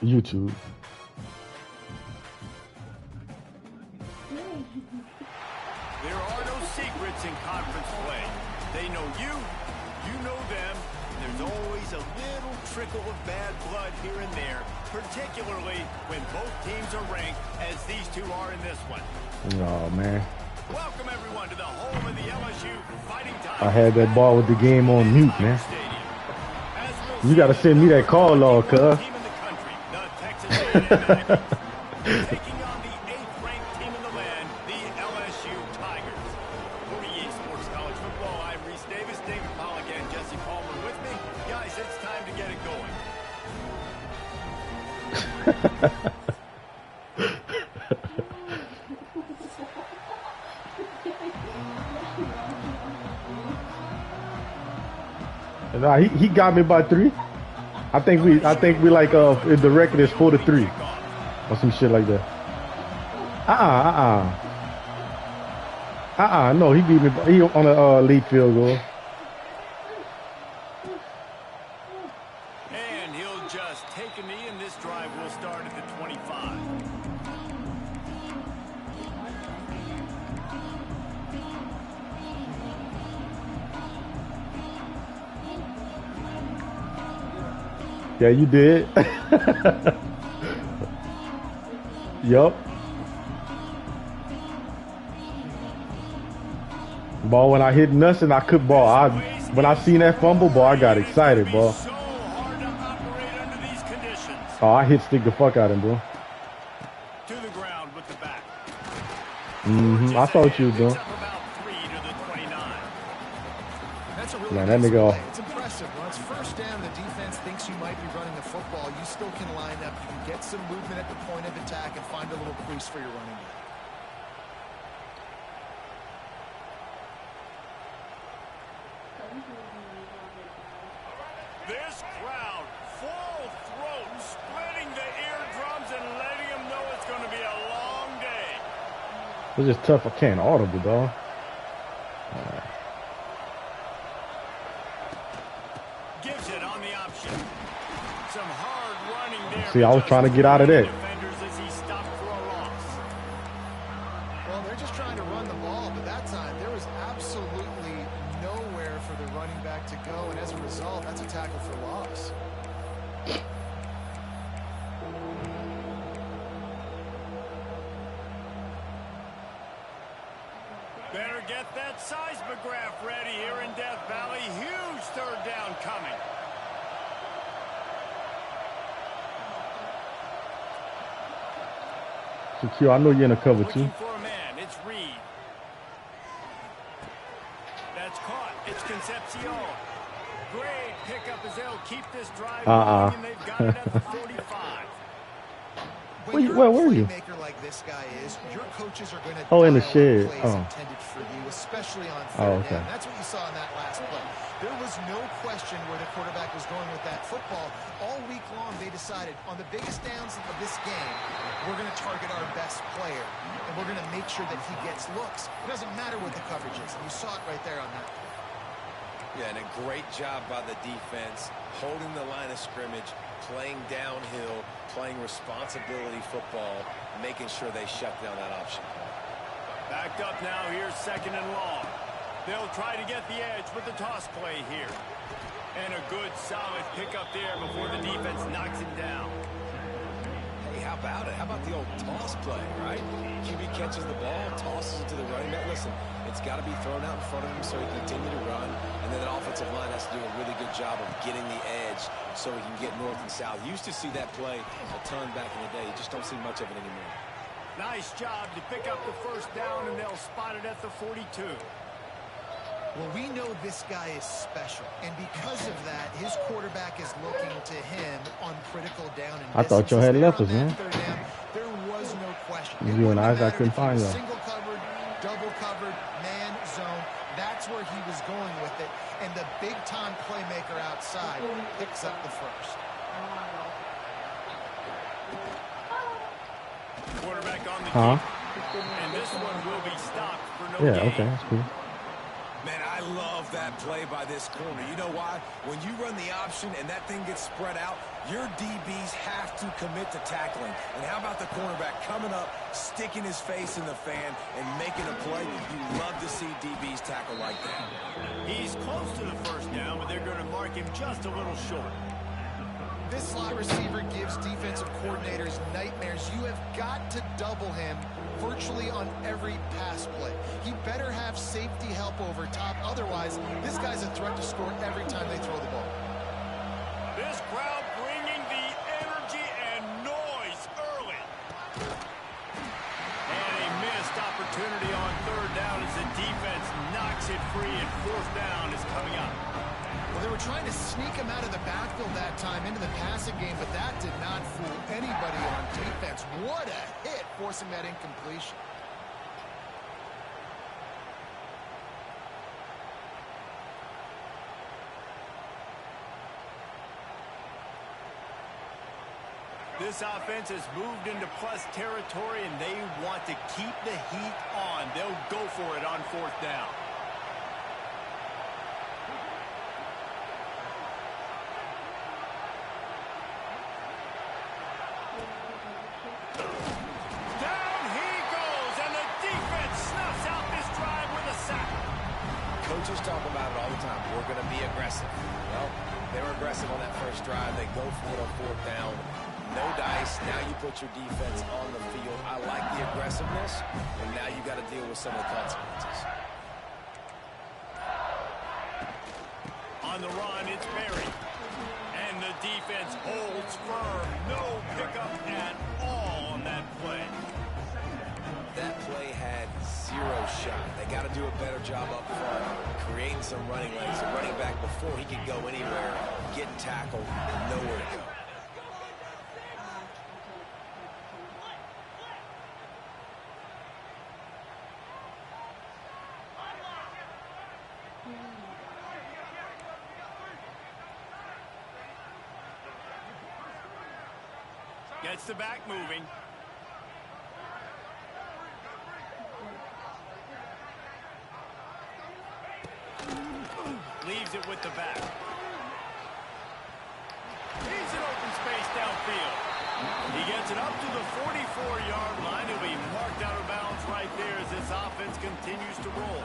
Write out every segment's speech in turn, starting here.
YouTube. There are no secrets in conference play. They know you, you know them. There's always a little trickle of bad blood here and there, particularly when both teams are ranked as these two are in this one. Oh, man. Welcome, everyone, to the home of the LSU Fighting Tigers. I had that ball with the game on mute, man. You got to send me that call log, cuz. Taking on the 8th-ranked team in the land, the LSU Tigers. For EA Sports College Football, I'm Reese Davis, David Pollack, and Jesse Palmer with me. Guys, it's time to get it going. Nah, he got me by 3. I think we like the record is 4-3 or some shit like that. No, he beat me. He on a lead field goal. And he'll just take a knee, and this drive will start at the 25. Yeah, you did. Yup. Ball when I hit nuts and I could ball. When I seen that fumble ball, I got excited, bro. Oh, I hit stick the fuck out of him, bro. To the ground with the back. I saw what you were doing. Man, that nigga. It's impressive. When it's first down, the defense thinks you might be running the football. You still can line up. You can get some movement at the point of attack and find a little crease for your running back. This crowd, full throat, splitting the eardrums and letting them know it's going to be a long day. It's just tough. I can't audible, dog. Gives it on the option. Some hard running there. See, I was trying to get out of that. As he stopped for a loss. Well, they're just trying to run the ball, but that time there was absolutely nowhere for the running back to go, and as a result, that's a tackle for loss. Better get that seismograph ready here in Death Valley. Huge third down coming. So, Q, I know you're in a cover, too. Looking for a man. It's Reed. That's caught. It's Concepcion. Great pickup as they'll keep this drive going, and they've got it at the 45. Where were you? Like this guy is, your coaches are going to in the shed. Intended for you, especially on third down. That's what you saw in that last play. There was no question where the quarterback was going with that football. All week long, they decided on the biggest downs of this game, we're going to target our best player, and we're going to make sure that he gets looks. It doesn't matter what the coverage is. And you saw it right there on that play. Yeah, and a great job by the defense, holding the line of scrimmage, playing downhill, playing responsibility football, making sure they shut down that option. Backed up now, here's 2nd and long. They'll try to get the edge with the toss play here. And a good, solid pickup there before the defense knocks him down. Hey, how about it? How about the old toss play, right? QB catches the ball, tosses it to the running back. Listen, it's got to be thrown out in front of him so he can continue to run. And then the offensive line has to do a really good job of getting the edge so he can get north and south. You used to see that play a ton back in the day. You just don't see much of it anymore. Nice job to pick up the first down, and they'll spot it at the 42. Well, we know this guy is special, and because of that, his quarterback is looking to him on critical down and I thought y'all had left us, man. There was no question. You and I couldn't find y'all. Single covered, double covered, man zone. That's where he was going with it, and the big-time playmaker outside picks up the first. Quarterback on the kick, and this one will be stopped for no gain. Okay, that's cool. Man, I love that play by this corner. You know why? When you run the option and that thing gets spread out, your DBs have to commit to tackling. And how about the cornerback coming up, sticking his face in the fan, and making a play? You love to see DBs tackle like that. He's close to the first down, but they're going to mark him just a little short. This slot receiver gives defensive coordinators nightmares. You have got to double him virtually on every pass play. He better have safety help over top. Otherwise, this guy's a threat to score every time they throw the ball. This crowd bringing the energy and noise early. And a missed opportunity on third down as the defense knocks it free, and fourth down is coming up. Well, they were trying to sneak him out of the backfield that time into the passing game, but that did not fool anybody on defense. What a hit, forcing that incompletion. This offense has moved into plus territory, and they want to keep the heat on. They'll go for it on fourth down. Down he goes, and the defense snuffs out this drive with a sack. Coaches talk about it all the time. We're going to be aggressive. Well, they were aggressive on that first drive. They go for it on fourth down. No dice. Now you put your defense on the field. I like the aggressiveness, and now you got to deal with some of the consequences. On the run, it's Berry. And the defense holds firm. No pickup at all on that play. That play had zero shot. They got to do a better job up front, creating some running lanes. The running back, before he could go anywhere, get tackled, nowhere to go. Gets the back moving. Leaves it with the back. He's in open space downfield. He gets it up to the 44-yard line. He'll be marked out of bounds right there as this offense continues to roll.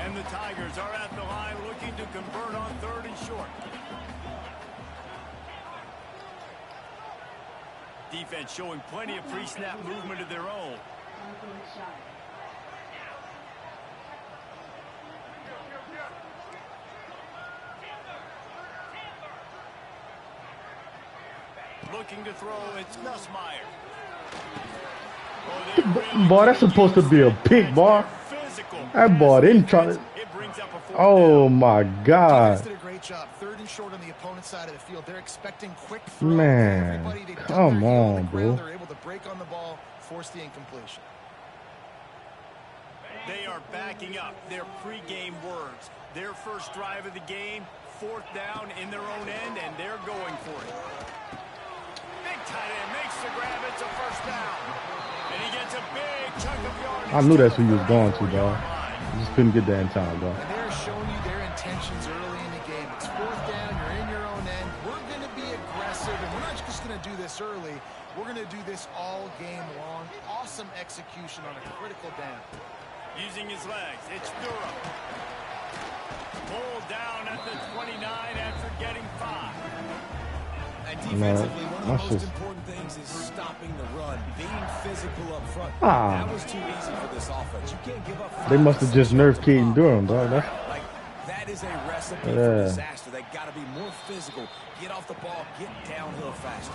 And the Tigers are at the line looking to convert on third and short. Defense showing plenty of pre-snap movement of their own. Looking to throw, it's Nussmeier. Oh, boy, that's supposed to be a pick, boy. That boy didn't try to. Oh my God. Did a great job. Third and short on the opponent's side of the field. They're expecting quick throw. Man, come on, bro. They're able to break on the ball, force the incompletion. They are backing up their pregame words. Their first drive of the game, fourth down in their own end, and they're going for it. Big tight end makes the grab. It's a first down. And he gets a big chunk of yardage. I knew that's who you was going to, dog. You just couldn't get there in time, dog. And they're showing you their intentions early in the game. It's fourth down. You're in your own end. We're going to be aggressive, and we're not just going to do this early. We're going to do this all game long. Awesome execution on a critical down. Using his legs, it's Durtie. Pulled down at the 29 after getting 5. And defensively, one of the most important things is stopping the run, being physical up front. That was too easy for this offense. You can't give up. They must have just nerfed Keaton Durham, dog. Like, that is a recipe for disaster. They got to be more physical, get off the ball, get downhill faster.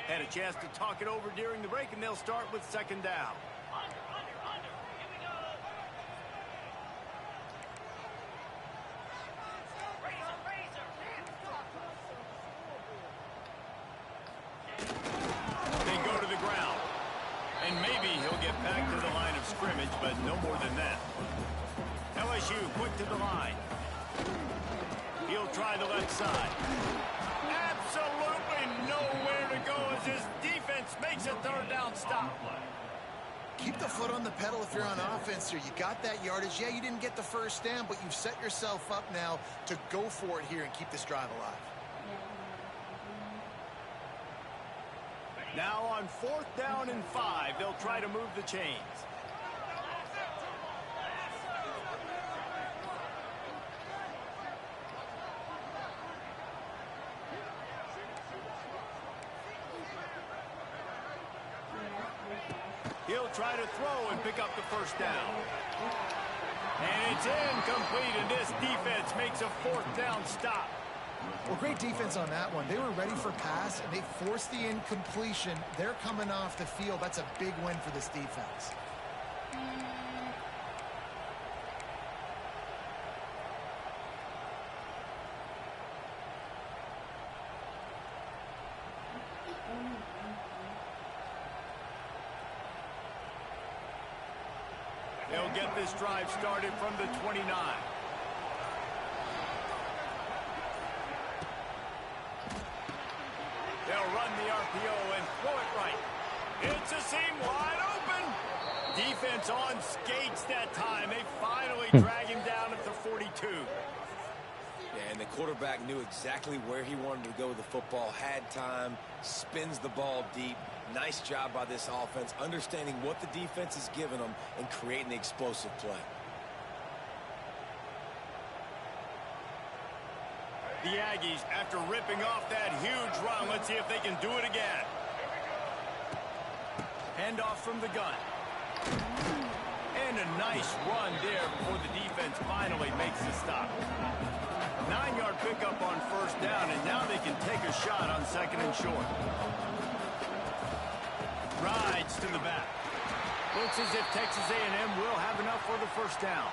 Had a chance to talk it over during the break, and they'll start with second down. They go to the ground. And maybe he'll get back to the line of scrimmage, but no more than that. LSU quick to the line. He'll try the left side. Absolutely nowhere to go as his defense makes a third down stop. Keep the foot on the pedal if you're on offense here. You got that yardage. Yeah, you didn't get the first down, but you've set yourself up now to go for it here and keep this drive alive. Now on 4th down and 5, they'll try to move the chains. He'll try to throw and pick up the first down. And it's incomplete, and this defense makes a 4th down stop. Well, great defense on that one. They were ready for pass, and they forced the incompletion. They're coming off the field. That's a big win for this defense. They'll get this drive started from the 29. They'll run the RPO and throw it right. It's a seam wide open. Defense on skates that time. They finally drag him down at the 42. Yeah, and the quarterback knew exactly where he wanted to go with the football, had time, spins the ball deep. Nice job by this offense, understanding what the defense is giving them and creating the explosive play. The Aggies, after ripping off that huge run, let's see if they can do it again. Handoff from the gun. And a nice run there before the defense finally makes the stop. 9-yard pickup on 1st down, and now they can take a shot on 2nd and short. Rides to the back. Looks as if Texas A&M will have enough for the 1st down.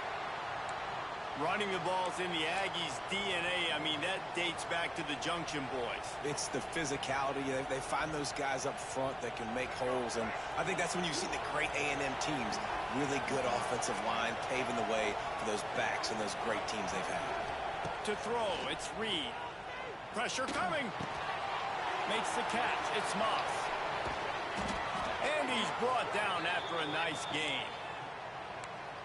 Running the ball's in the Aggies' DNA. I mean, that dates back to the Junction boys. It's the physicality. They find those guys up front that can make holes, and I think that's when you see the great A&M teams. Really good offensive line, paving the way for those backs and those great teams they've had. To throw, it's Reed. Pressure coming. Makes the catch. It's Moss. And he's brought down after a nice game.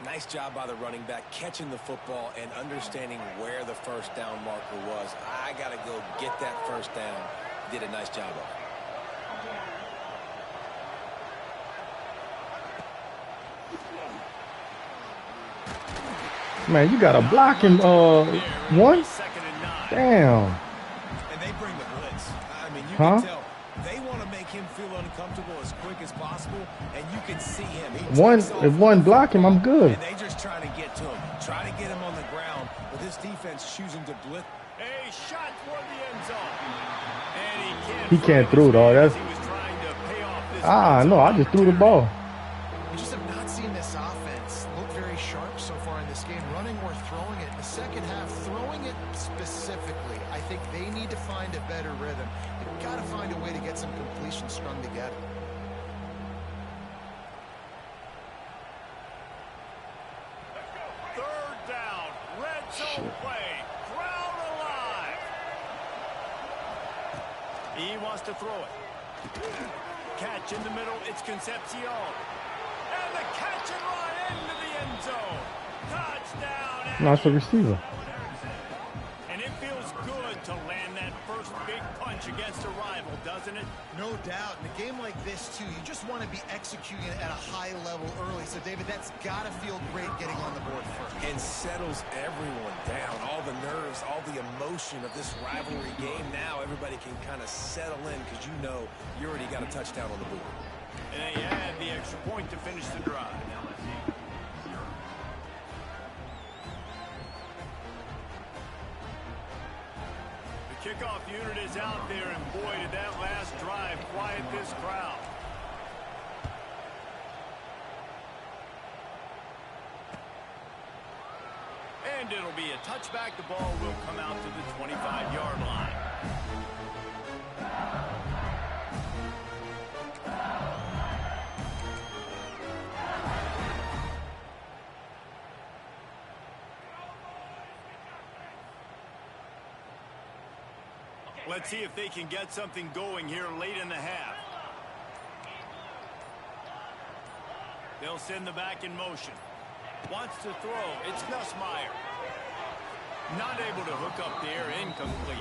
Nice job by the running back, catching the football and understanding where the 1st down marker was. I got to go get that 1st down. Did a nice job of it. Man, you got to block him, one? Damn. And they bring the blitz. I mean, you can tell they want to make him feel uncomfortable as quick as possible, and you can see him. If one block him, I'm good. And they just trying to get to him, trying to get him on the ground, but this defense choosing to blitz. A shot toward the end zone. And he can't throw it all. That's no, I just threw the ball. We just have not seen this offense look very sharp so far in this game, running or throwing it. In the second half, throwing it specifically, I think they need to find a better rhythm. They've got to find a way to get some completions strung together. Third down, red zone play, crowd alive. He wants to throw it. Catch in the middle, it's Concepcion. And the catch and run into the end zone. Touchdown. Nice for receiver. And it feels good to land that first big punch against a rival, doesn't it? No doubt. In a game like this, too, you just want to be executing at a high level early. So, David, that's got to feel great getting on the board first. And settles everyone down. All the nerves, all the emotion of this rivalry game. Now everybody can kind of settle in because you know you already got a touchdown on the board. And they add the extra point to finish the drive. The kickoff unit is out there, and boy, did that last drive quiet this crowd. And it'll be a touchback. The ball will come out to the 25-yard line. Let's see if they can get something going here late in the half. They'll send the back in motion. Wants to throw. It's Nussmeier. Not able to hook up there. Incomplete.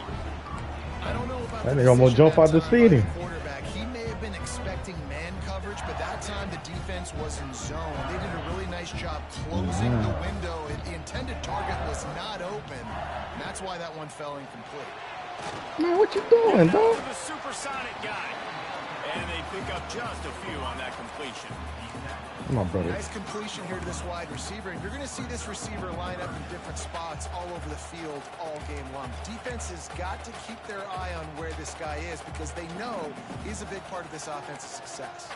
I don't know about that nigga almost jump out the stadium. Quarterback. He may have been expecting man coverage, but that time the defense was in zone. They did a really nice job closing the window. The intended target was not open. And that's why that one fell incomplete. Man, what you doing, dog? The supersonic guy. And they pick up just a few on that completion. Come on, brother. Nice completion here to this wide receiver. And you're going to see this receiver line up in different spots all over the field all game long. Defense has got to keep their eye on where this guy is because they know he's a big part of this offensive success.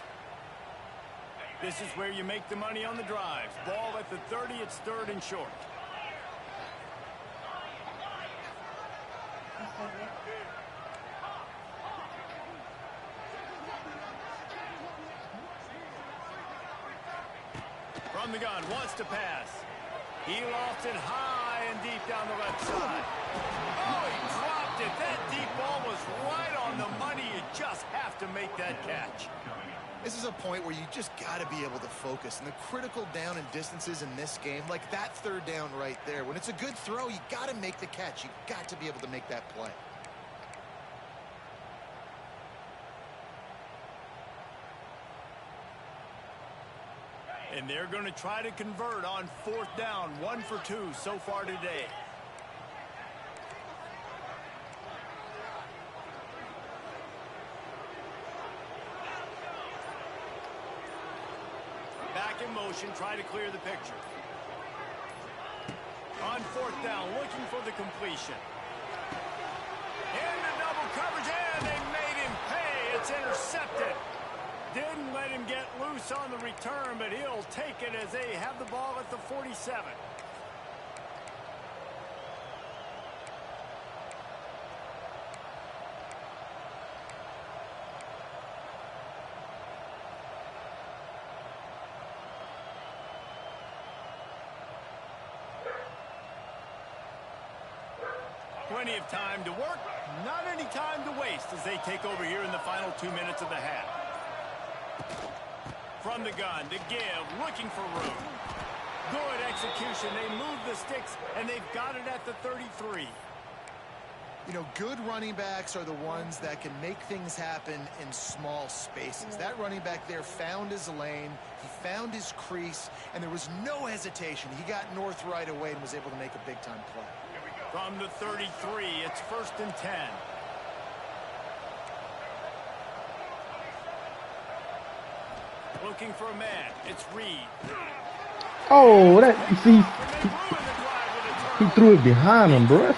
This is where you make the money on the drives. Ball at the 30. It's 3rd and short. From the gun, wants to pass. He lofts it high and deep down the left side. Oh, he dropped it. That deep ball was right on the money. You just have to make that catch. This is a point where you just got to be able to focus. And the critical down and distances in this game, like that 3rd down right there, when it's a good throw, you got to make the catch. You got to be able to make that play. And they're going to try to convert on 4th down. 1 for 2 so far today. Back in motion, try to clear the picture. On 4th down, looking for the completion. Into double coverage, and they made him pay. It's intercepted. Didn't let him get loose on the return, but he'll take it as they have the ball at the 47. Plenty of time to work, not any time to waste as they take over here in the final 2 minutes of the half. From the gun to give, looking for room. Good execution. They move the sticks, and they've got it at the 33. You know, good running backs are the ones that can make things happen in small spaces. That running back there found his lane, he found his crease, and there was no hesitation. He got north right away and was able to make a big-time play. From the 33, it's 1st and 10. Looking for a man. It's Reed. Oh, that, you see, he threw it behind him, bro.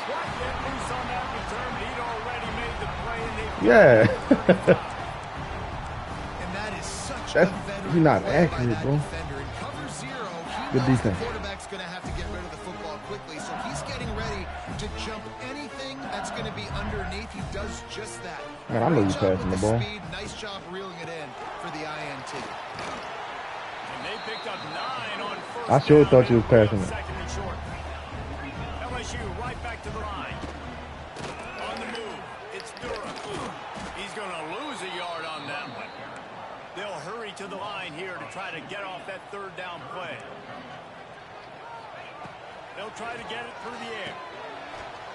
Yeah. And that is such That's, a veteran he's not play accurate, by that bro. defender. In cover 0, he Good knows defense. the quarterback's going to have to get rid of the football quickly, so he's getting ready to jump anything that's going to be underneath. He does just that. Man, I know he's passing the ball. Speed. Nice job reeling it in for the INT. And they picked up 9 on 1st. I sure thought you was passing it. 2nd and short. LSU right back to the line. On the move, it's Durtie. He's going to lose a yard on that one. They'll hurry to the line here to try to get off that 3rd down play. They'll try to get it through the air.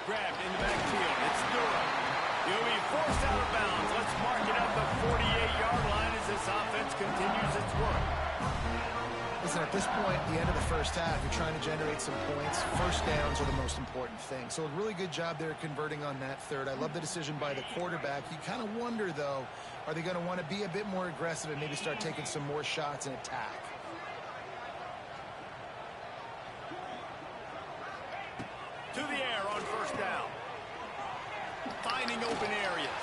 Grabbed in the backfield. It's Durtie. He'll be forced out of bounds. Let's mark it at the 48-yard line as this offense continues its work. Listen, at this point, the end of the first half, you're trying to generate some points. First downs are the most important thing. So a really good job there converting on that 3rd. I love the decision by the quarterback. You kind of wonder, though, are they going to want to be a bit more aggressive and maybe start taking some more shots and attack? To the air on 1st down. Finding open areas.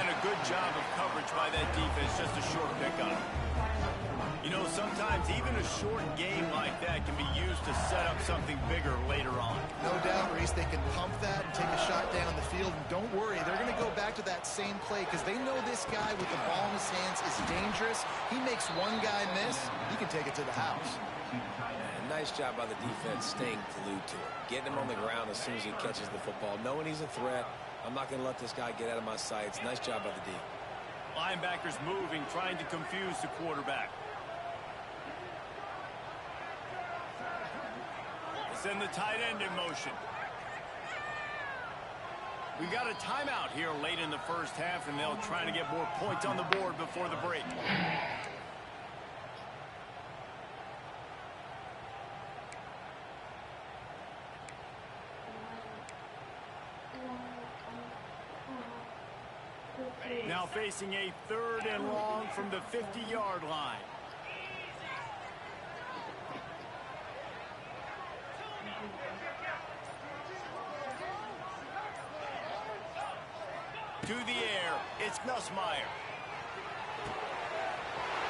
And a good job of coverage by that defense. Just a short pickup. You know, sometimes even a short game like that can be used to set up something bigger later on. No doubt, Reese, they can pump that and take a shot down the field. And don't worry, they're going to go back to that same play because they know this guy with the ball in his hands is dangerous. He makes one guy miss, he can take it to the house. And nice job by the defense staying glued to it. Getting him on the ground as soon as he catches the football, knowing he's a threat, I'm not going to let this guy get out of my sights. Nice job by the D. Linebackers moving, trying to confuse the quarterback. Send the tight end in motion. We got a timeout here late in the first half, and they'll try to get more points on the board before the break. Now facing a 3rd and long from the 50-yard line. To the air, it's Nussmeier.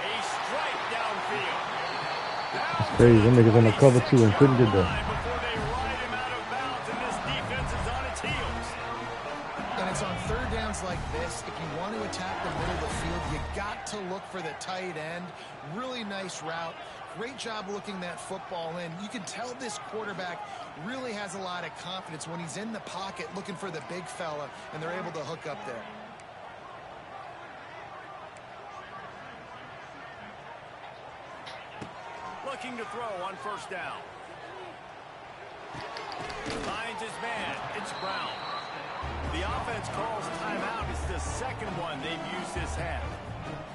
A strike downfield. Crazy, them niggas on the cover too and couldn't get there. Before they ride him out of bounds, and this defense is on its heels. And it's on 3rd downs like this. If you want to attack the middle of the field, you got to look for the tight end. Really nice route. Great job looking that football in. You can tell this quarterback really has a lot of confidence when he's in the pocket looking for the big fella, and they're able to hook up there. Looking to throw on 1st down. Finds his man. It's Brown. The offense calls timeout. It's the 2nd one they've used this half.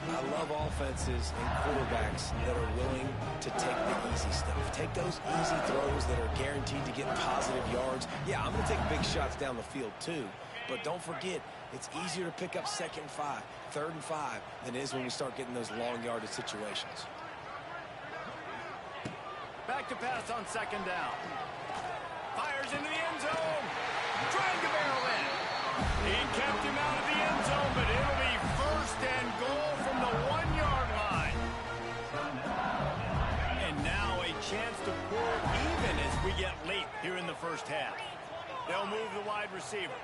I love offenses and quarterbacks that are willing to take the easy stuff. Take those easy throws that are guaranteed to get positive yards. Yeah, I'm going to take big shots down the field too. But don't forget, it's easier to pick up 2nd and 5, 3rd and 5 than it is when we start getting those long yardage situations. Back to pass on 2nd down. Fires into the end zone. Trying to barrel in. He kept him out of the end zone, but it'll be 1st and goal from the 1-yard line. And now a chance to pull even as we get late here in the first half. They'll move the wide receiver.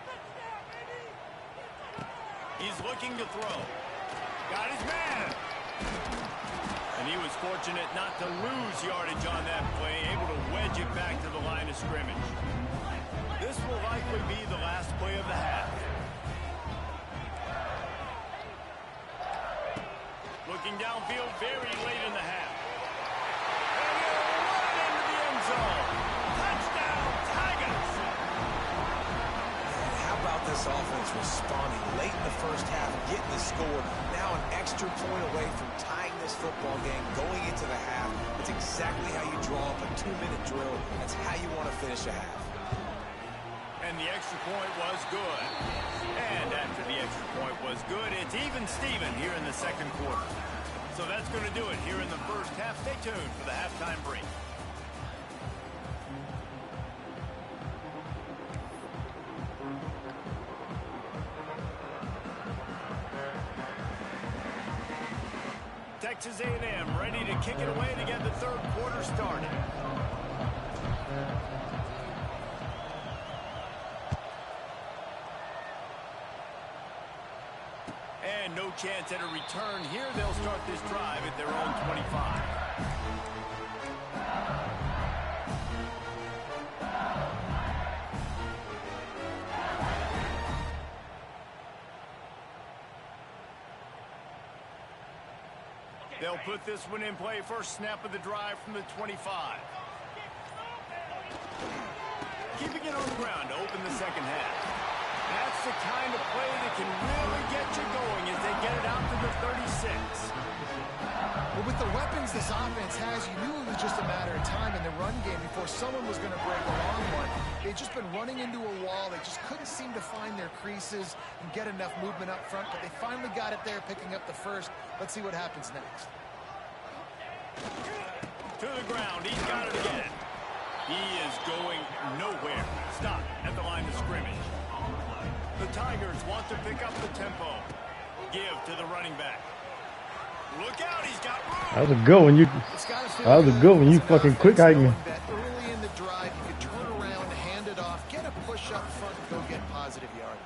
He's looking to throw. Got his man. And he was fortunate not to lose yardage on that play, able to wedge it back to the line of scrimmage. This will likely be the last play of the half. Looking downfield very late in the half. And he'll run into the end zone. Touchdown, Tigers! How about this offense responding late in the first half, getting the score, now an extra point away from tying this football game, going into the half. It's exactly how you draw up a 2-minute drill. That's how you want to finish a half. And the extra point was good. And after the extra point was good, it's even Steven here in the 2nd quarter. So that's going to do it here in the first half. Stay tuned for the halftime break. Texas A&M ready to kick it away to get the 3rd quarter started. And no chance at a return here. They'll start this drive at their own 25. They'll put this one in play. First snap of the drive from the 25. Keeping it on the ground to open the 2nd half. That's the kind of play that can really get you going as they get it out to the 36. Well, with the weapons this offense has, you knew it was just a matter of time in the run game before someone was going to break a long one. They'd just been running into a wall. They just couldn't seem to find their creases and get enough movement up front, but they finally got it there, picking up the 1st. Let's see what happens next. To the ground. He's got it again. He is going nowhere. Stop at the line of scrimmage. The Tigers want to pick up the tempo. Give to the running back. Look out, he's got room. That was a good one. That was a good one. You fucking quick hiking. Early in the drive, you could turn around, hand it off, get a push up front, and go get positive yardage.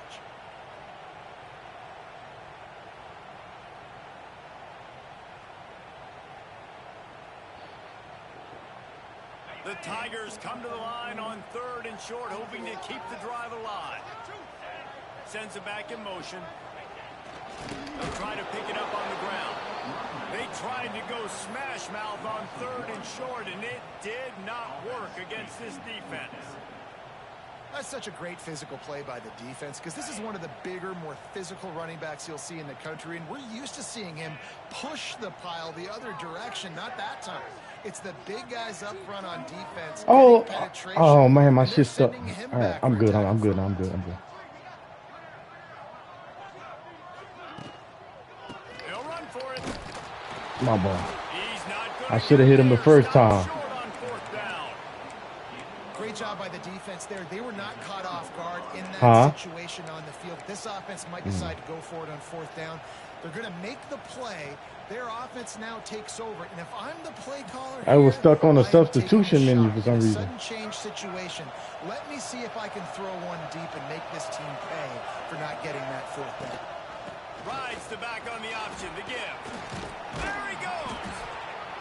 The Tigers come to the line on 3rd and short, hoping to keep the drive alive. Sends it back in motion. They'll try to pick it up on the ground. They tried to go smash mouth on 3rd and short, and it did not work against this defense. That's such a great physical play by the defense, because this is one of the bigger, more physical running backs you'll see in the country, and we're used to seeing him push the pile the other direction. Not that time. It's the big guys up front on defense. Oh man, my shit's stuck. All right, I'm good. I'm good. They'll run for it. My ball. I should have hit him the first time. Great job by the defense there. They were not caught off guard in that situation on the field. This offense might decide to go for it on 4th down. They're going to make the play. Their offense now takes over. And if I'm the play caller, I was stuck on a substitution menu for some reason. Sudden change situation. Let me see if I can throw one deep and make this team pay for not getting that 4th down. Rides the back on the option. The give. There he goes.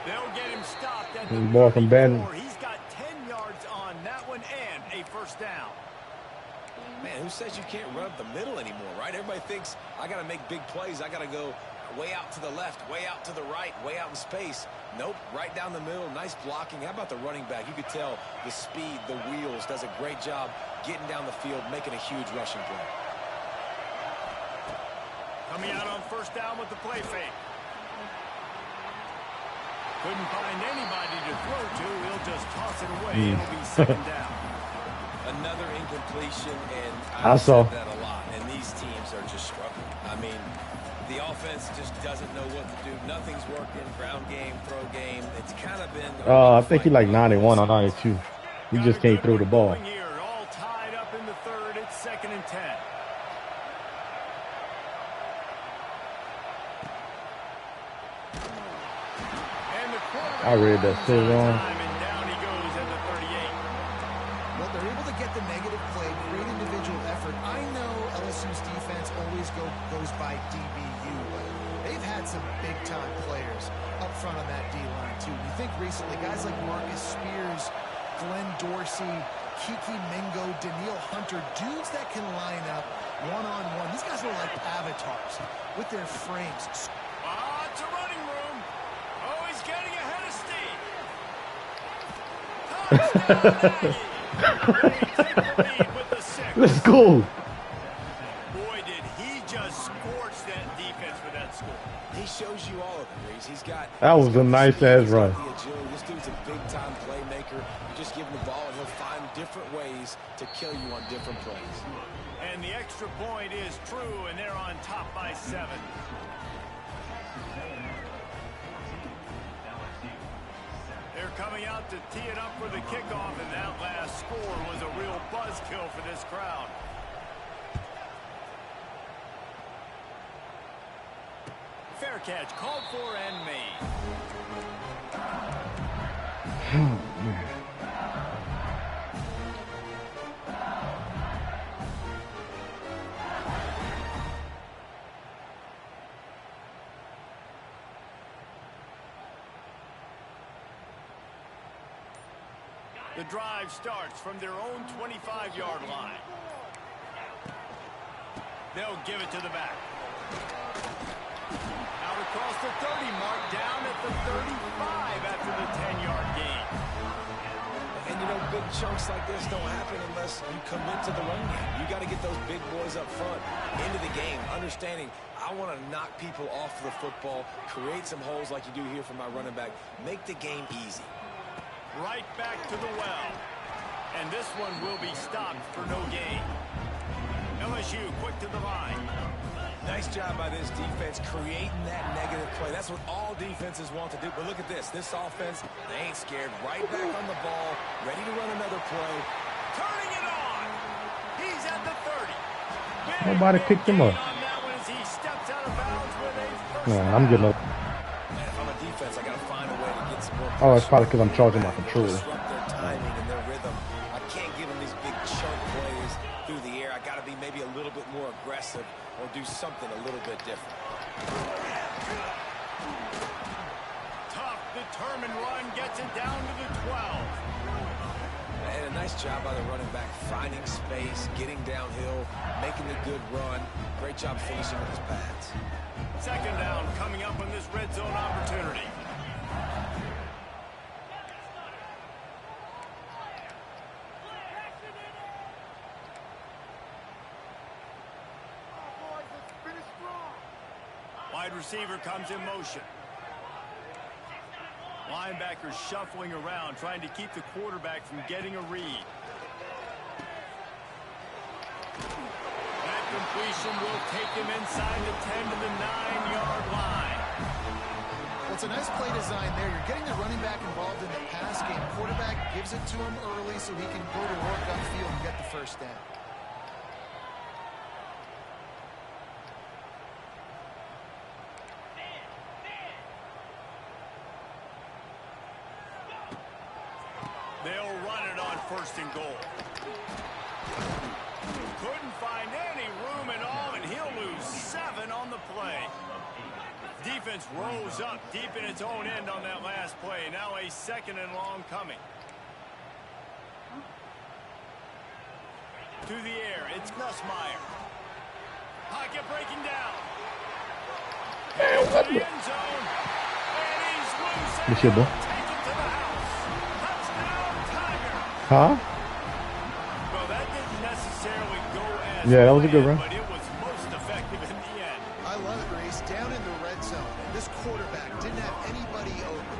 They'll get him stopped at the ball from Ben. He's got 10 yards on that one and a 1st down. Man, who says you can't run up the middle anymore, right? Everybody thinks I got to make big plays. I got to go way out to the left, way out to the right, way out in space. Nope, right down the middle. Nice blocking. How about the running back? You could tell the speed, the wheels, does a great job getting down the field, making a huge rushing play. Coming out on 1st down with the play fake. Couldn't find anybody to throw to. He'll just toss it away. It'll be 2nd down. Another incompletion, and I saw that a lot. And these teams are just struggling. I mean, the offense just doesn't know what to do. Nothing's working. Ground game, throw game. It's kind of been. I think he like 91 or 92. He just can't throw the ball. Here, all tied up in the 3rd. It's 2nd and 10. I read that so wrong. Well, they're able to get the negative play, great individual effort. I know LSU's defense always goes by DBU, but they've had some big-time players up front on that D-line, too. You think recently, guys like Marcus Spears, Glenn Dorsey, Kiki Mingo, Daniil Hunter, dudes that can line up one-on-one. These guys are like avatars with their frames. It's a running room. Oh, he's getting ahead of steam. Let's go. Boy, did he just scorch that defense for that score. He shows you all of it, Reese. He's got. That was a nice ass run. This dude's a big-time playmaker. You just give him the ball, and he'll find different ways to kill you on different plays. And the extra point is true, and they're on top by 7. They're coming out to tee it up for the kickoff, and that last score was a real buzzkill for this crowd. Fair catch called for and made. The drive starts from their own 25-yard line. They'll give it to the back. Out across the 30 mark, down at the 35 after the 10-yard gain. And, you know, big chunks like this don't happen unless you commit to the run game. You got to get those big boys up front into the game, understanding I want to knock people off the football, create some holes like you do here for my running back, make the game easy. Right back to the well. And this one will be stopped for no gain. LSU quick to the line. Nice job by this defense creating that negative play. That's what all defenses want to do. But look at this. This offense, they ain't scared. Right back on the ball, ready to run another play. Turning it on. He's at the 30. Nobody picked him up. On that one as he steps out of bounds with a first Man, I'm getting up. Man, if I'm a defense, I got to find a way to get some more. Oh, it's probably because I'm charging my controller. Disrupt their timing and their rhythm. I can't give them these big chunk plays through the air. I got to be maybe a little bit more aggressive or do something a little bit different. Tough, determined run gets it down to the 12. And a nice job by the running back, finding space, getting downhill, making a good run. Great job finishing with his pads. Second down coming up on this red zone opportunity. Wide receiver comes in motion. Linebackers shuffling around, trying to keep the quarterback from getting a read. That completion will take him inside the 10 to the 9-yard line. Well, it's a nice play design there. You're getting the running back involved in the pass game. Quarterback gives it to him early so he can go to work upfield and get the first down. They'll run it on first and goal. Couldn't find any room at all, and he'll lose 7 on the play. Defense rose up deep in its own end on that last play. Now a second and long coming. To the air, it's Nussmeier. Pocket breaking down. To the end zone. And he's loose. And he'll take it to the house. Touchdown, Tiger. Huh? Well, that didn't necessarily go as Yeah, that was a good run. but it was most effective in the end. I love it, Reese. Down in the red zone. And this quarterback didn't have anybody open.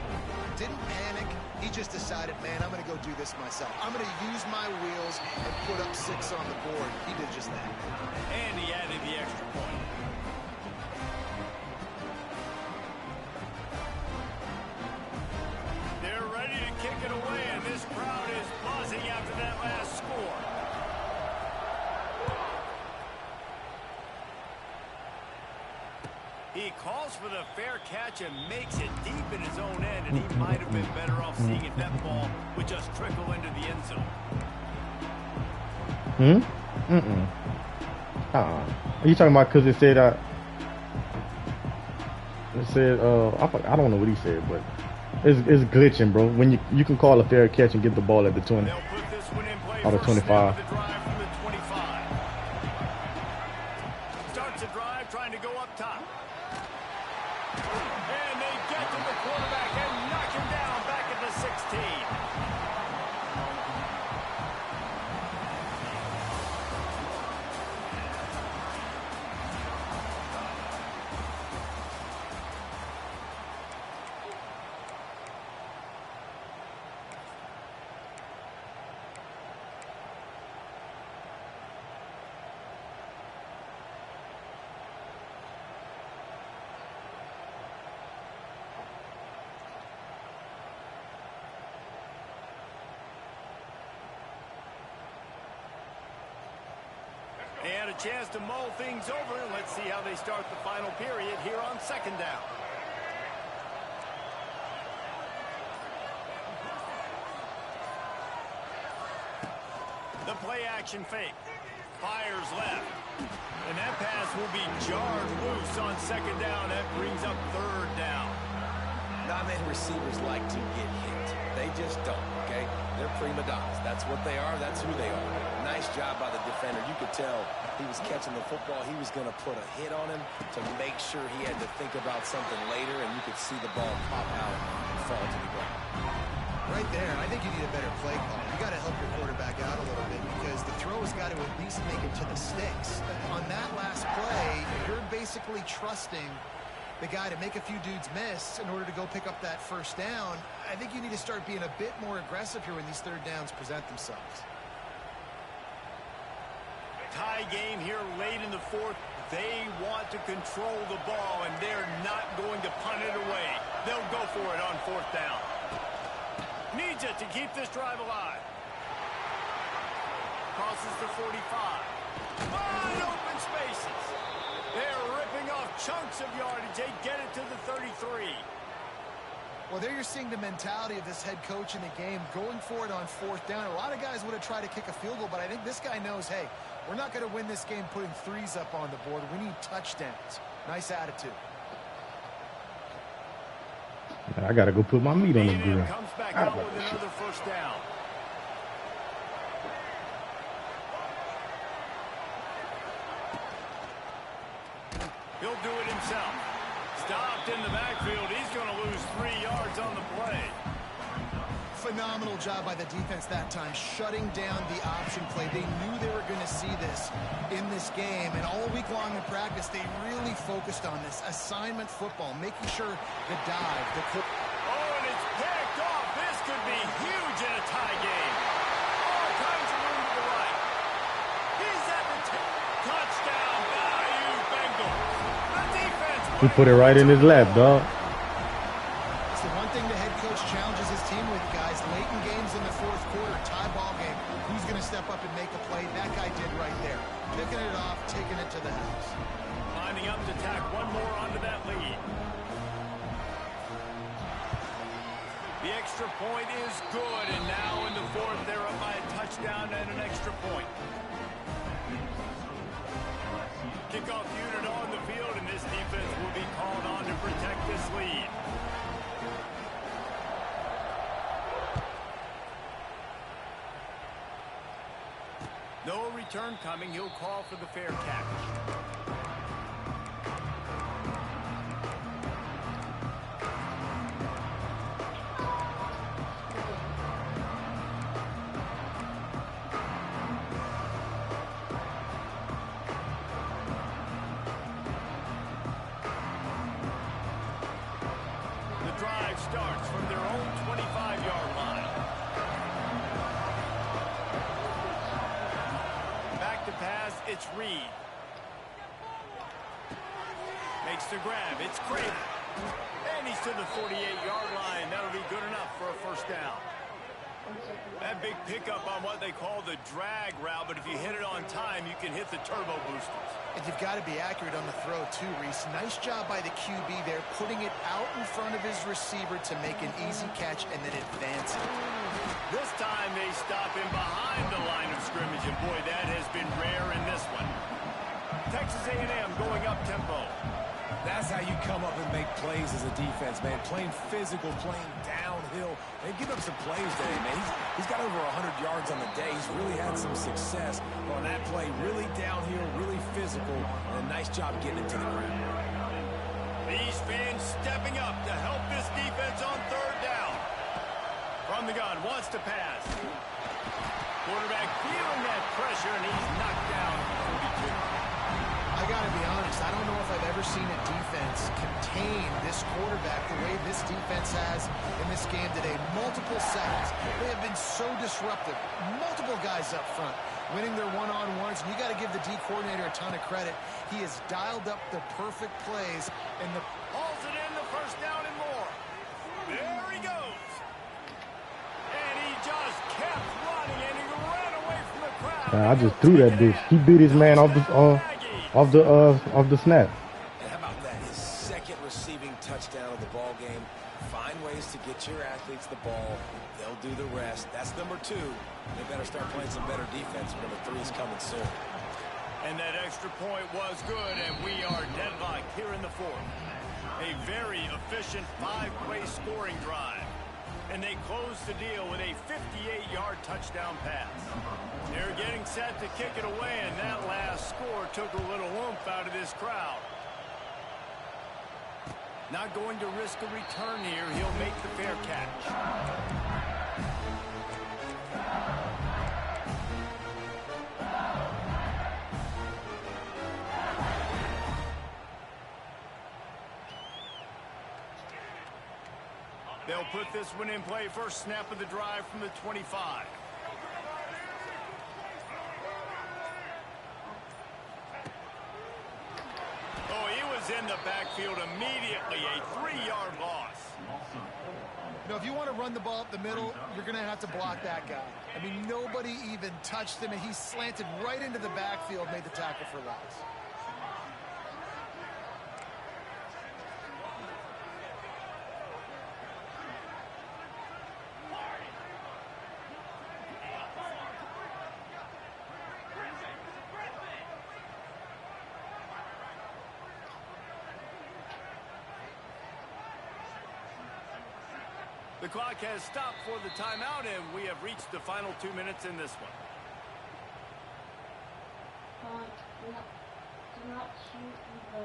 Didn't panic. He just decided, man, I'm going to go do this myself. I'm going to use my wheels and put up 6 on the board. He did just that. And he added the extra point. They're ready to kick it away, and this crowd is buzzing after that last score. He calls for the fair catch and makes it deep in his own end, and he might have been better off seeing if that ball would just trickle into the end zone. Are you talking about because it said I don't know what he said, but it's glitching, bro. When you can call a fair catch and get the ball at the 20 They'll put this one in play or the 25. The drive from the 25. Starts the drive trying to go up top. And they get to the quarterback and knock him down back at the 16. And a chance to mull things over. Let's see how they start the final period here on second down. The play action fake. Fires left. And that pass will be jarred loose on second down. That brings up third down. Not many receivers like to get hit. They just don't, okay? They're prima donnas. That's what they are. That's who they are. Nice job by the defender. You could tell he was catching the football. He was going to put a hit on him to make sure he had to think about something later, and you could see the ball pop out and fall to the ground. Right there, I think you need a better play call. You got to help your quarterback out a little bit because the throw has got to at least make it to the sticks. On that last play, you're basically trusting the guy to make a few dudes miss in order to go pick up that first down. I think you need to start being a bit more aggressive here when these third downs present themselves. Tie game here late in the fourth. They want to control the ball, and they're not going to punt it away. They'll go for it on fourth down. Needs it to keep this drive alive. Crosses the 45. Wide open spaces. They're ripping off chunks of yardage. They get it to the 33. Well, there you're seeing the mentality of this head coach in the game, going for it on fourth down. A lot of guys would have tried to kick a field goal, but I think this guy knows, hey, we're not going to win this game putting threes up on the board. We need touchdowns. Nice attitude. I got to go put my meat on the grill. Comes back out with another first down. He'll do it himself. Stopped in the backfield. He's going to lose 3 yards on the play. Phenomenal job by the defense that time, shutting down the option play. They knew they were going to see this in this game, and all week long in practice, they really focused on this assignment football, making sure the dive, oh, and it's picked off. This could be huge in a tie game. All kinds of room to the right. He's at the touchdown, Bayou Bengals. The defense. He put it right in his lap, dog. It's the one thing the head coach challenges his team with, guys. Late in games in the fourth quarter, tie ball game. Who's going to step up and make a play? That guy did right there. Picking it off, taking it to the house. Lining up to tack one more onto that lead. The extra point is good, and now in the fourth, they're up by a touchdown and an extra point. Kickoff unit on the field, and this defense will be called on to protect this lead. No return coming. He'll call for the fair catch. The drive starts from their own 25-yard line. Pass, it's Reed. Makes the grab, it's Craven. And he's to the 48-yard line. That'll be good enough for a first down. That big pickup on what they call the drag route, but if you hit it on time, you can hit the turbo boosters. And you've got to be accurate on the throw, too, Reese. Nice job by the QB there, putting it out in front of his receiver to make an easy catch and then advance it. This time they stop him behind the line of scrimmage, and boy, that has been rare in this one. Texas A&M going up tempo. That's how you come up and make plays as a defense, man. Playing physical, playing downhill. They've given up some plays today, man. He's got over 100 yards on the day. He's really had some success on that play. Really downhill, really physical, and a nice job getting it to the ground. These fans stepping up to help this defense on third down. From the gun, wants to pass. Quarterback feeling that pressure, and he's knocked down at 42. I got to be honest, I don't know if I've ever seen a defense contain this quarterback the way this defense has in this game today. Multiple sacks. They have been so disruptive. Multiple guys up front winning their one-on-ones, and you got to give the D coordinator a ton of credit. He has dialed up the perfect plays, and the hauls it in, the first down and more. There he goes. And he just kept running, and he ran away from the crowd. I just threw that bitch. He beat his man off the snap. And how about that? His second receiving touchdown of the ball game. Find ways to get your athletes the ball. They'll do the rest. That's number 2. They better start playing some better defense. Number 3 is coming soon. And that extra point was good, and we are deadlocked here in the fourth. A very efficient 5-play scoring drive. And they close the deal with a 58-yard touchdown pass. They're getting set to kick it away, and that last score took a little oomph out of this crowd. Not going to risk a return here. He'll make the fair catch. They'll put this one in play. First snap of the drive from the 25. Oh, he was in the backfield immediately. A 3-yard loss. You know, if you want to run the ball up the middle, you're going to have to block that guy. I mean, nobody even touched him, and he slanted right into the backfield, made the tackle for loss. The clock has stopped for the timeout, and we have reached the final 2 minutes in this one. Do not shoot the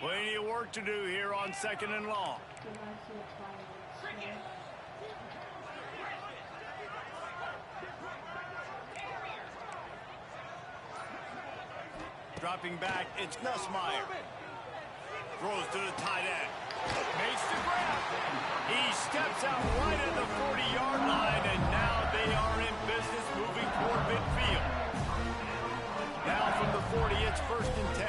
Plenty of work to do here on 2nd and long. Dropping back, it's Nussmeier. Throws to the tight end. Makes the grab. He steps out right at the 40-yard line, and now they are in business moving toward midfield. Now from the 40, it's 1st and 10.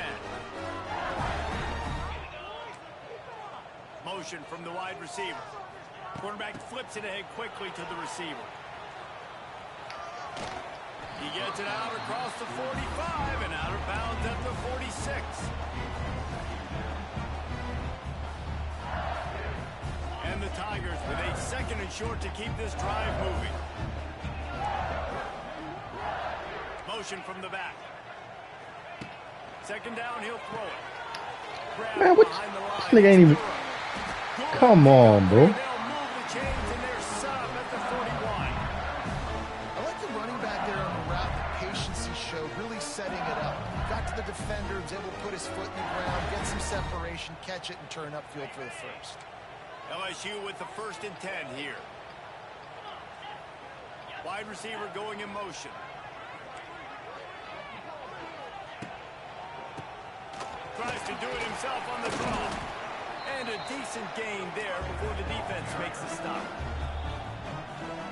Motion from the wide receiver. Quarterback flips it ahead quickly to the receiver. He gets it out across the 45 and out of bounds at the 46. And the Tigers with a 2nd and short to keep this drive moving. Motion from the back. 2nd down, he'll throw it. Grab Man, what? behind the line. This nigga ain't even. Come on, bro. They'll move the chains and they're set up at the 41. I like the running back there on the route, the patience he showed, really setting it up. Got to the defender, was able to put his foot in the ground, get some separation, catch it, and turn upfield for the first. LSU with the 1st and 10 here. Wide receiver going in motion. Tries to do it himself on the draw. And a decent gain there before the defense makes the stop.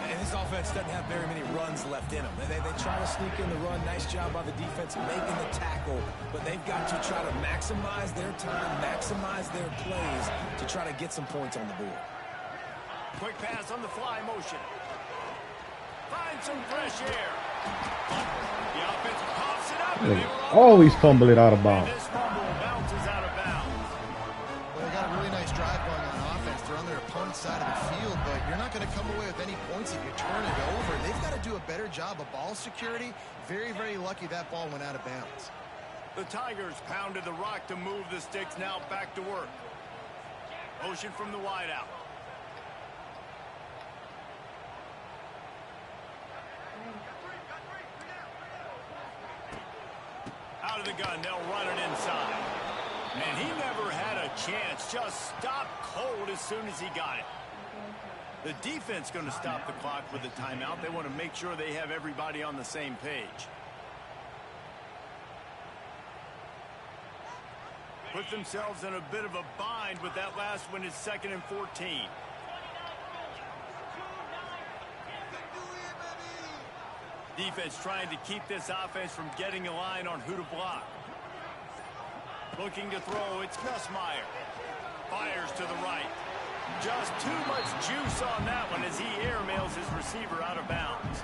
And this offense doesn't have very many runs left in them. They try to sneak in the run. Nice job by the defense making the tackle. But they've got to try to maximize their time, maximize their plays to try to get some points on the board. Quick pass on the fly motion. Find some fresh air. The offense pops it up. And Always fumble it out of bounds. this fumble bounces out of bounds. Well, they got a really nice drive going on offense. They're on their opponent's side of the field, but you're not going to come away with any points if you turn it over. They've got to do a better job of ball security. Very, very lucky that ball went out of bounds. The Tigers pounded the rock to move the sticks. Now back to work. Motion from the wideout. Out of the gun, they'll run it inside. And he never had a chance. Just stopped cold as soon as he got it. The defense going to stop the clock with a timeout. They want to make sure they have everybody on the same page. Put themselves in a bit of a bind with that last one is 2nd and 14. Defense trying to keep this offense from getting a line on who to block. Looking to throw, it's Nussmeier. Fires to the right. Just too much juice on that one as he airmails his receiver out of bounds.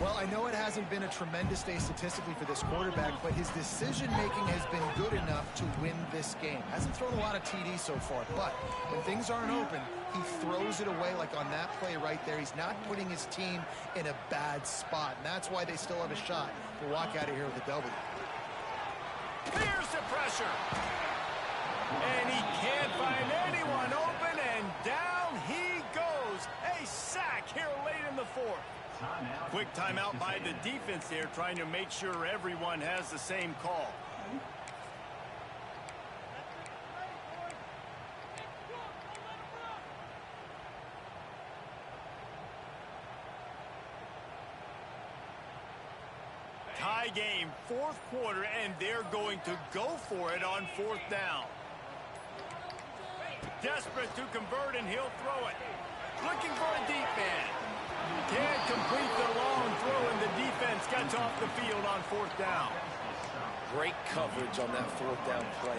Well, I know it hasn't been a tremendous day statistically for this quarterback, but his decision-making has been good enough to win this game. Hasn't thrown a lot of TDs so far, but when things aren't open, he throws it away like on that play right there. He's not putting his team in a bad spot, and that's why they still have a shot to walk out of here with a W. Here's the pressure. And he can't find anyone open, and down he goes. A sack here late in the 4th. Quick timeout by the defense there, trying to make sure everyone has the same call. Tie game, 4th quarter, and they're going to go for it on 4th down. Desperate to convert, and he'll throw it. Looking for a deep man. Can't complete the long throw, and the defense gets off the field on 4th down. Great coverage on that 4th down play.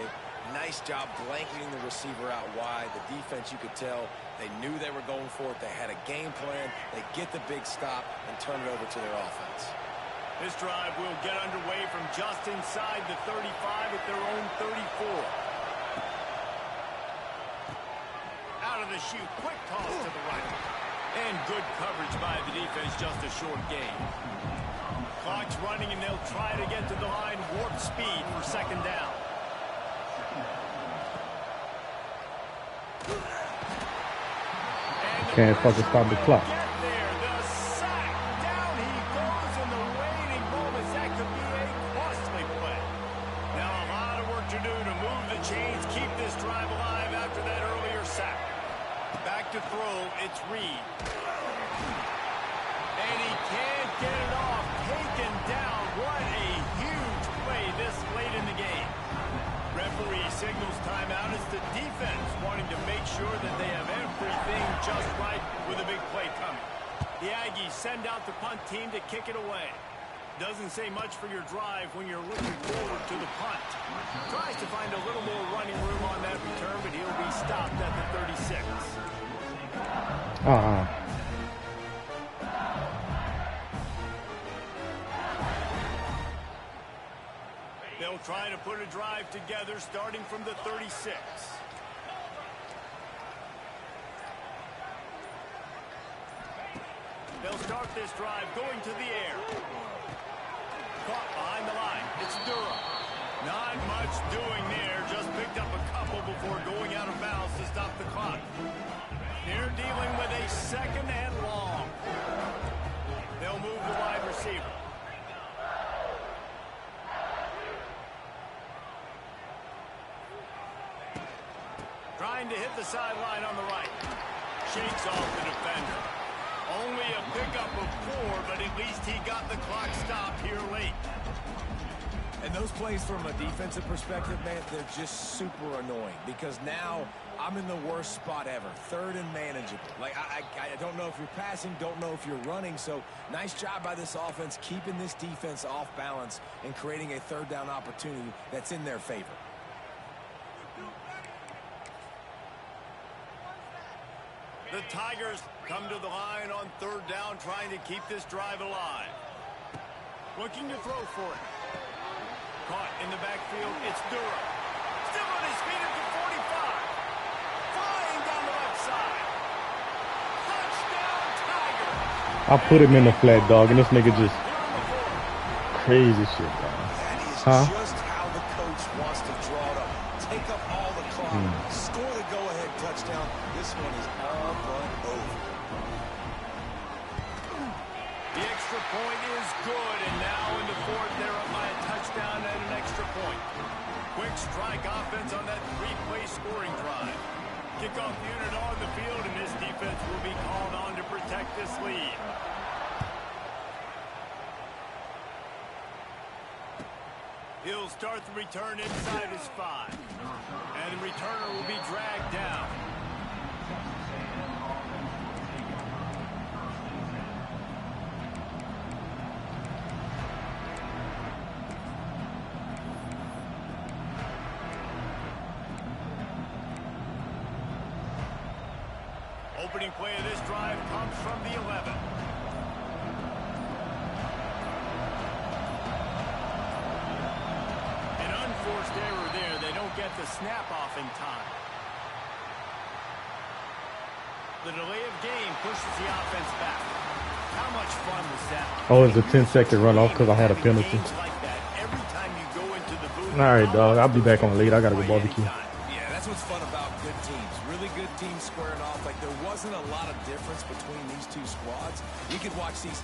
Nice job blanketing the receiver out wide. The defense, you could tell, they knew they were going for it. They had a game plan. They get the big stop and turn it over to their offense. This drive will get underway from just inside the 35 at their own 34. Out of the chute, quick toss to the right. And good coverage by the defense, just a short gain. Clock's running, and they'll try to get to the line, warp speed for 2nd down. Can't fucking stop the clock. The sack. Down he goes in the waiting moments. That could be a costly play. Now a lot of work to do to move the chains, keep this drive alive after that earlier sack. Back to throw. It's Reed. And he can't get it off. Taken down. What a huge play this late in the game. Referee signals timeout. It's the defense wanting to make sure that they have everything just right with a big play coming. The Aggies send out the punt team to kick it away. Doesn't say much for your drive when you're looking forward to the punt. Tries to find a little more running room on that return, but he'll be stopped at the 36. They'll try to put a drive together starting from the 36. They'll start this drive going to the air. Caught behind the line. It's Durtie. Not much doing there. Just picked up a couple before going out of bounds to stop the clock. They're dealing with a second and long. They'll move the wide receiver. Trying to hit the sideline on the right. Shakes off the defender. Only a pickup of 4, but at least he got the clock stopped here late. And those plays from a defensive perspective, man, they're just super annoying because now I'm in the worst spot ever. Third and manageable. Like, I don't know if you're passing, don't know if you're running. So nice job by this offense keeping this defense off balance and creating a third down opportunity that's in their favor. The Tigers come to the line on third down, trying to keep this drive alive. Looking to throw for it. Caught in the backfield, it's Durtie. Still on his feet at the 45. Flying down the left side. Touchdown, Tigers. I put him in the flat, dog, and this nigga just crazy shit, dog. That is just how the coach wants to draw it up. Take up all the clock. Score the go-ahead touchdown. This one is all but over. The extra point is good, and now in the fourth, they're up by a touchdown and an extra point. Quick strike offense on that 3-play scoring drive. Kickoff unit on the field, and this defense will be called on to protect this lead. He'll start the return inside his 5. And the returner will be dragged down. Opening play of this drive comes from the 11. An unforced error there. They don't get the snap off in time. The delay of game pushes the offense back. How much fun was that? Oh, it's a 10-second runoff because I had a penalty. All right, dog. I'll be back on late. I got to go barbecue. Yeah, that's what's fun about good teams. Really good teams squaring off. Like, there wasn't a lot of difference between these two squads. We could watch these